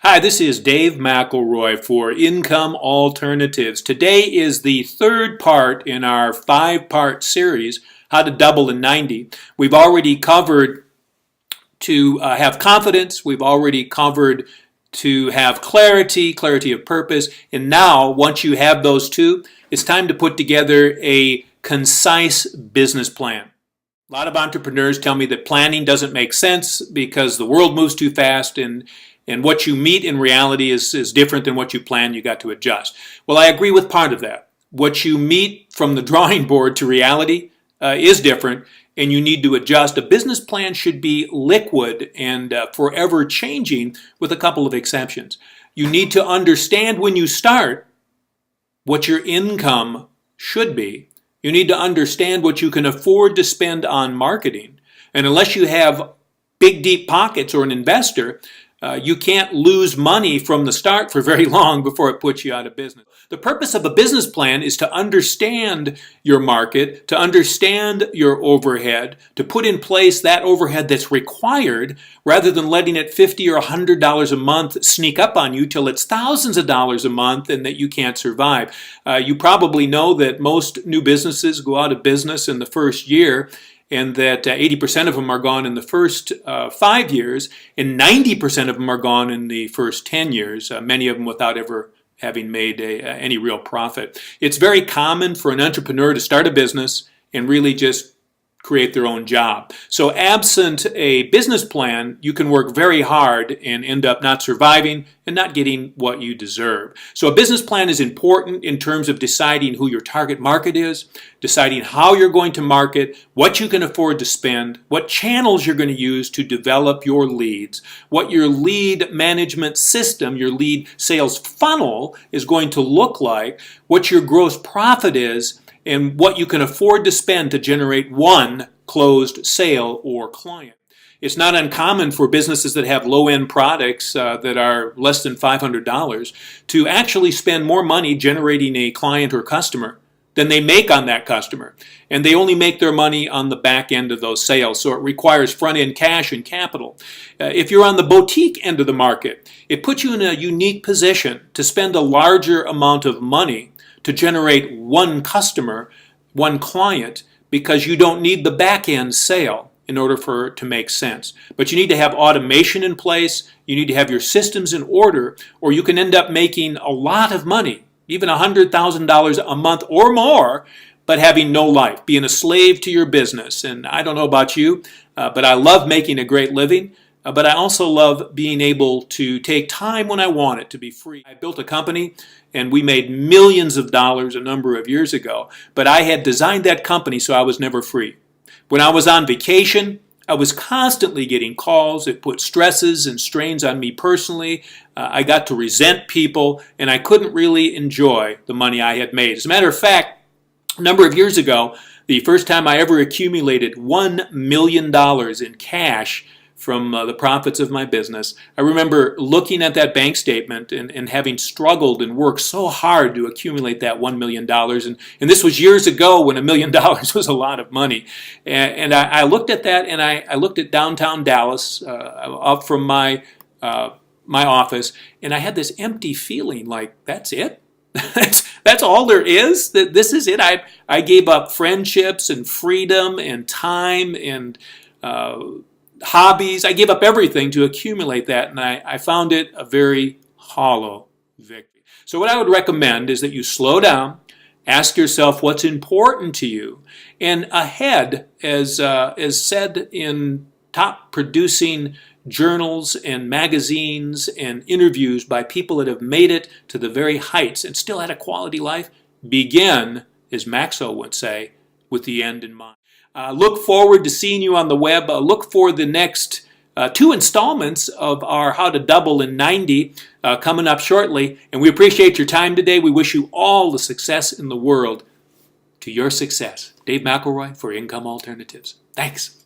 Hi, this is Dave McElroy for Income Alternatives. Today is the third part in our 5-part series, How to Double in 90. We've already covered to have confidence. We've already covered to have clarity of purpose. And now, once you have those two, it's time to put together a concise business plan. A lot of entrepreneurs tell me that planning doesn't make sense because the world moves too fast and what you meet in reality is different than what you plan. You got to adjust. Well, I agree with part of that. What you meet from the drawing board to reality is different, and you need to adjust. A business plan should be liquid and forever changing, with a couple of exceptions. You need to understand when you start what your income should be. You need to understand what you can afford to spend on marketing. And unless you have big, deep pockets or an investor, you can't lose money from the start for very long before it puts you out of business. The purpose of a business plan is to understand your market, to understand your overhead, to put in place that overhead that's required, rather than letting it $50 or $100 a month sneak up on you till it's thousands of dollars a month and that you can't survive. You probably know that most new businesses go out of business in the first year, and that 80% of them are gone in the first 5 years, and 90% of them are gone in the first 10 years, many of them without ever having made any real profit. It's very common for an entrepreneur to start a business and really just create their own job. So absent a business plan, you can work very hard and end up not surviving and not getting what you deserve. So a business plan is important in terms of deciding who your target market is, deciding how you're going to market, what you can afford to spend, what channels you're going to use to develop your leads, what your lead management system, your lead sales funnel is going to look like, what your gross profit is, and what you can afford to spend to generate one closed sale or client. It's not uncommon for businesses that have low-end products that are less than $500 to actually spend more money generating a client or customer than they make on that customer. And they only make their money on the back end of those sales, so it requires front-end cash and capital. If you're on the boutique end of the market, it puts you in a unique position to spend a larger amount of money to generate one customer, one client, because you don't need the back-end sale in order for it to make sense. But you need to have automation in place, you need to have your systems in order, or you can end up making a lot of money, even $100,000 a month or more, but having no life, being a slave to your business. And I don't know about you, but I love making a great living. But I also love being able to take time when I want it, to be free. I built a company and we made millions of dollars a number of years ago, but I had designed that company so I was never free. When I was on vacation, I was constantly getting calls. It put stresses and strains on me personally. I got to resent people, and I couldn't really enjoy the money I had made. As a matter of fact, a number of years ago, the first time I ever accumulated $1 million in cash from the profits of my business, I remember looking at that bank statement and having struggled and worked so hard to accumulate that $1 million. And this was years ago when $1 million was a lot of money. And I looked at that, and I looked at downtown Dallas up from my office, and I had this empty feeling like, that's it? That's all there is? This is it? I gave up friendships and freedom and time and hobbies. I gave up everything to accumulate that, and I found it a very hollow victory. So what I would recommend is that you slow down, ask yourself what's important to you, and ahead, as said in top producing journals and magazines and interviews by people that have made it to the very heights and still had a quality life, begin, as Maxwell would say, with the end in mind. Look forward to seeing you on the web. Look for the next 2 installments of our How to Double in 90 coming up shortly. And we appreciate your time today. We wish you all the success in the world. To your success. Dave McElroy for Income Alternatives. Thanks.